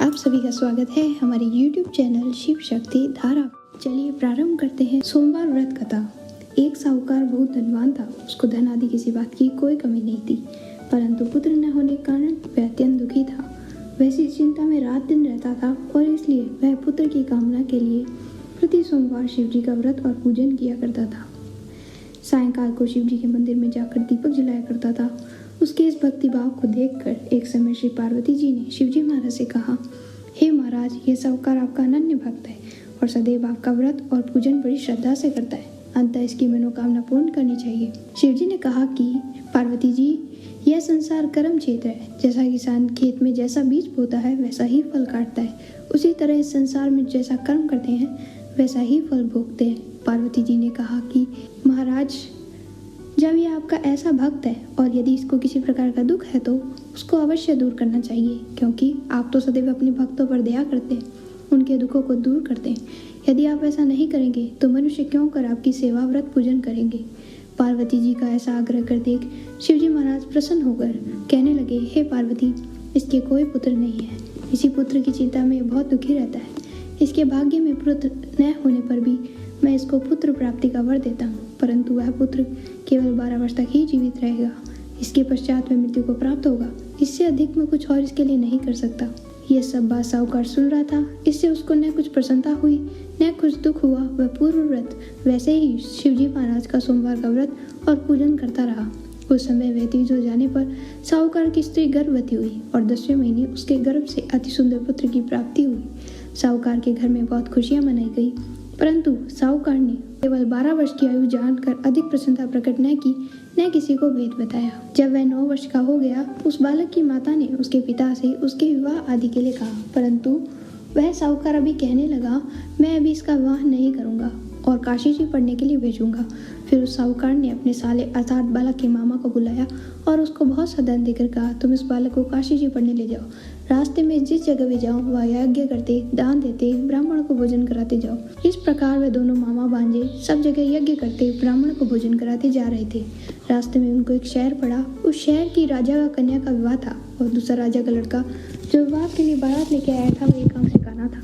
आप सभी का स्वागत है हमारे YouTube चैनल शिव शक्ति धारा। चलिए प्रारंभ करते हैं सोमवार व्रत कथा। एक साहूकार बहुत धनवान था। उसको धन आदि किसी बात की कोई कमी नहीं थी, परंतु पुत्र न होने के कारण वह अत्यंत दुखी था। वह इसी चिंता में रात दिन रहता था और इसलिए वह पुत्र की कामना के लिए प्रति सोमवार शिव जी का व्रत और पूजन किया करता था। सायंकाल को शिव जी के मंदिर में जाकर दीपक जलाया करता था। उसके इस भक्ति भाव को देखकर एक समय श्री पार्वती जी ने शिवजी महाराज से कहा, हे महाराज, यह साहूकार आपका अनन्य भक्त है और सदैव आपका व्रत और पूजन बड़ी श्रद्धा से करता है। अंततः इसकी मनोकामना पूर्ण करनी चाहिए। शिवजी ने कहा कि पार्वती जी, यह संसार कर्म क्षेत्र है। जैसा किसान खेत में जैसा बीज बोता है वैसा ही फल काटता है, उसी तरह इस संसार में जैसा कर्म करते हैं वैसा ही फल भोगते हैं। पार्वती जी ने कहा कि महाराज, जब यह आपका ऐसा भक्त है और यदि इसको किसी प्रकार का दुख है तो उसको अवश्य दूर करना चाहिए, क्योंकि आप तो सदैव अपने भक्तों पर दया करते हैं, उनके दुखों को दूर करते हैं। यदि आप ऐसा नहीं करेंगे तो मनुष्य क्यों कर आपकी सेवा व्रत पूजन करेंगे। पार्वती जी का ऐसा आग्रह कर देख शिवजी महाराज प्रसन्न होकर कहने लगे, हे पार्वती, इसके कोई पुत्र नहीं है। इसी पुत्र की चिंता में बहुत दुखी रहता है। इसके भाग्य में पुत्र न होने पर भी मैं इसको पुत्र प्राप्ति का वर देता हूँ, परंतु वह पुत्र केवल 12 वर्ष तक ही जीवित रहेगा। इसके पश्चात वह मृत्यु को प्राप्त होगा। इससे अधिक मैं कुछ और इसके लिए नहीं कर सकता। यह सब बात साहूकार सुन रहा था। इससे उसको न कुछ प्रसन्नता हुई न कुछ दुख हुआ। वह पूर्व व्रत वैसे ही शिवजी महाराज का सोमवार का व्रत और पूजन करता रहा। उस समय व्यतीत हो जाने पर साहूकार की स्त्री गर्भवती हुई और 10वें महीने उसके गर्भ से अति सुंदर पुत्र की प्राप्ति हुई। साहूकार के घर में बहुत खुशियां मनाई गई, परंतु साहूकार ने केवल 12 वर्ष की आयु जानकर अधिक प्रसन्नता प्रकट न की, न किसी को भेद बताया। जब वह 9 वर्ष का हो गया, उस बालक की माता ने उसके पिता से उसके विवाह आदि के लिए कहा, परंतु वह साहूकार अभी कहने लगा, मैं अभी इसका विवाह नहीं करूंगा और काशी जी पढ़ने के लिए भेजूंगा। फिर उस साहूकार ने अपने साले अर्थात बालक के मामा को बुलाया और उसको बहुत सा धन देकर कहा, तुम इस बालक को काशी जी पढ़ने ले जाओ। रास्ते में जिस जगह भी जाओ वह यज्ञ करते, दान देते, ब्राह्मण को भोजन कराते जाओ। इस प्रकार वे दोनों मामा भांजे सब जगह यज्ञ करते, ब्राह्मण को भोजन कराते जा रहे थे। रास्ते में उनको एक शहर पड़ा। उस शहर की राजा का कन्या का विवाह था और दूसरा राजा का लड़का जो विवाह के लिए बारात लेके आया था वह एक आंख से काना था।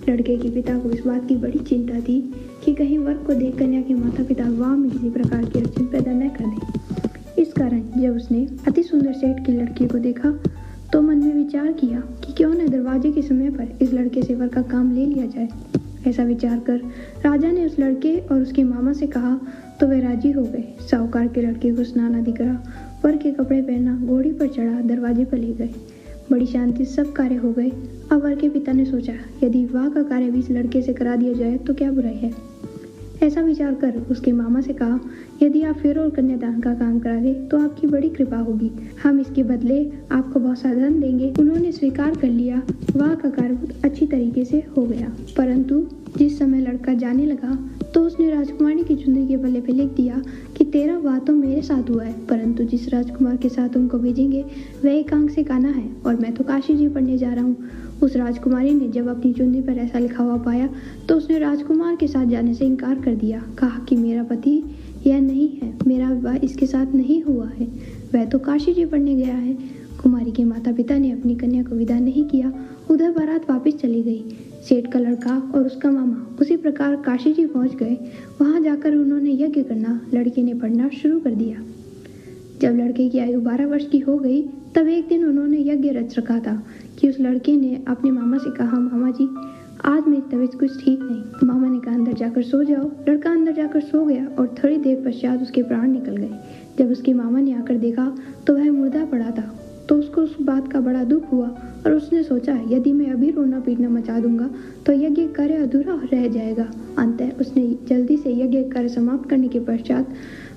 लड़के के पिता को इस बात की बड़ी चिंता थी कि कहीं वर को देख कन्या के माता पिता विवाह में किसी प्रकार की अड़चन पैदा न कर दें। इस कारण जब उसने अति सुंदर सेठ की लड़की को देखा तो मन में विचार किया कि क्यों न दरवाजे के समय पर इस लड़के से वर का काम ले लिया जाए। ऐसा विचार कर राजा ने उस लड़के और उसके मामा से कहा तो वे राजी हो गए। साहूकार के लड़के को स्नान आदि करा, वर के कपड़े पहना, घोड़ी पर चढ़ा, दरवाजे पर ले गए। बड़ी शांति सब कार्य हो गए। अब वर के पिता ने सोचा, यदि विवाह का कार्य भी इस लड़के से करा दिया जाए तो क्या बुराई है। ऐसा विचार कर उसके मामा से कहा, यदि आप फेर और कन्यादान का काम करा दे तो आपकी बड़ी कृपा होगी। हम इसके बदले आपको बहुत सा धन देंगे। उन्होंने स्वीकार कर लिया। विवाह का कार्य बहुत अच्छी तरीके से हो गया। परंतु जिस समय लड़का जाने लगा तो उसने राजकुमारी की चुंदरी के पल्ले पे लिख दिया कि तेरा विवाह तो मेरे साथ हुआ है, परंतु जिस राजकुमार के साथ तुमको भेजेंगे वह एक आंख से काना है और मैं तो काशी जी पढ़ने जा रहा हूँ। उस राजकुमारी ने जब अपनी चुंदरी पर ऐसा लिखा हुआ पाया तो उसने राजकुमार के साथ जाने से इनकार कर दिया। कहा कि मेरा पति यह नहीं है, मेरा विवाह इसके साथ नहीं हुआ है, वह तो काशी जी पढ़ने गया है। कुमारी के माता पिता ने अपनी कन्या को विदा नहीं किया। उधर बारात वापस चली गई। सेठ का लड़का और उसका मामा उसी प्रकार काशी जी पहुंच गए। वहां जाकर उन्होंने यज्ञ करना, लड़के ने पढ़ना शुरू कर दिया। जब लड़के की आयु 12 वर्ष की हो गई तब एक दिन उन्होंने यज्ञ रच रखा था कि उस लड़के ने अपने मामा से कहा, मामा जी, आज मेरी तबीयत कुछ ठीक नहीं। मामा ने कहा, अंदर जाकर सो जाओ। लड़का अंदर जाकर सो गया और थोड़ी देर पश्चात उसके प्राण निकल गए। जब उसके मामा ने आकर देखा तो वह मुर्दा पड़ा था, तो उसको उस बात का बड़ा दुख हुआ और उसने सोचा, यदि मैं अभी रोना पीटना मचा दूंगा तो यज्ञ कार्य अधूरा रह जाएगा। अंततः उसने जल्दी से यज्ञ कार्य समाप्त करने के पश्चात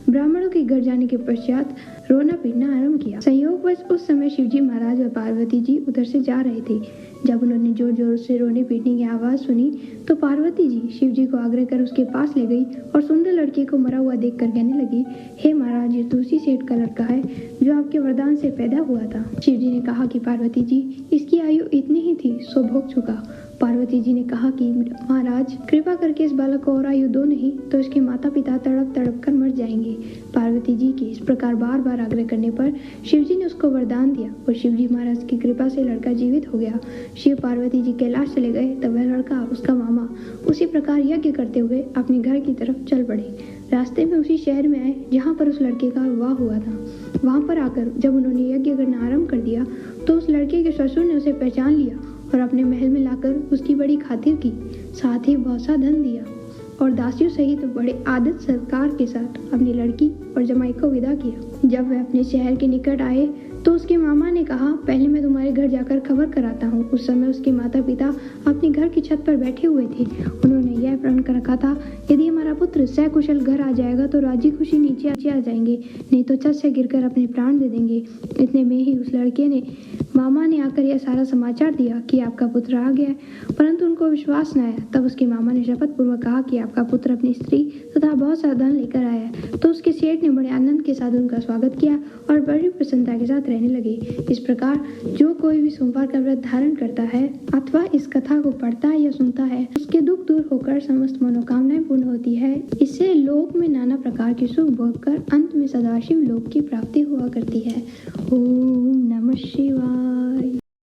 ब्राह्मणों के घर जाने के पश्चात रोना पीटना आरंभ किया। संयोगवश उस समय शिवजी महाराज और पार्वती जी उधर से जा रहे थे। जब उन्होंने जोर जोर से रोने पीटने की आवाज सुनी तो पार्वती जी शिवजी को आग्रह कर उसके पास ले गई और सुंदर लड़के को मरा हुआ देखकर कहने लगी, हे महाराज, ये तुलसी सेठ का लड़का है जो आपके वरदान से पैदा हुआ था। शिवजी ने कहा कि पार्वती जी, इसकी आयु इतनी ही थी सो भोग चुका, पार्वती जी ने कहा कि महाराज, कृपा करके इस बालक को और आयु दो, नहीं तो इसके माता पिता तड़प तड़प कर मर जाएंगे। पार्वती जी के इस प्रकार बार बार आग्रह करने पर शिव जी ने उसको वरदान दिया और शिव जी महाराज की कृपा से लड़का जीवित हो गया। शिव पार्वती जी कैलाश चले गए तब वह लड़का, उसका मामा, उसी प्रकार यज्ञ करते हुए अपने घर की तरफ चल पड़े। रास्ते में उसी शहर में आए जहाँ पर उस लड़के का विवाह हुआ था। वहाँ पर आकर जब उन्होंने यज्ञ करना आरंभ कर दिया तो उस लड़के के ससुर ने उसे पहचान लिया और अपने महल में लाकर उसकी बड़ी खातिर की, साथ ही बहुत सा धन दिया और दासियों सहित बड़े आदर सत्कार के साथ अपनी लड़की और जमाई को विदा किया। जब वह अपने शहर के निकट आए तो उसके मामा ने कहा, पहले मैं तुम्हारे घर जाकर खबर कराता हूँ। उस समय उसके माता पिता अपने घर की छत पर बैठे हुए थे। उन्होंने यह प्रण कर रखा था, यदि हमारा पुत्र सकुशल घर आ जाएगा तो राजी खुशी नीचे आ जाएंगे, नहीं तो छत से गिरकर अपने प्राण दे देंगे। इतने में ही उस लड़के ने मामा ने आकर यह सारा समाचार दिया कि आपका पुत्र आ गया है, परंतु उनको विश्वास न आया। तब उसके मामा ने शपथ पूर्वक कहा कि आपका पुत्र अपनी स्त्री तथा बहुत सा धन लेकर आया है। तो उसके सेठ ने बड़े आनंद के साथ उनका स्वागत किया और बड़ी प्रसन्नता के साथ रहने लगे। इस प्रकार जो कोई भी सोमवार का व्रत धारण करता है अथवा इस कथा को पढ़ता है या सुनता है, उसके दुख दूर होकर समस्त मनोकामनाएं पूर्ण होती है। इससे लोक में नाना प्रकार के सुख भोग कर अंत में सदाशिव लोक की प्राप्ति हुआ करती है। ओम नमः शिवाय।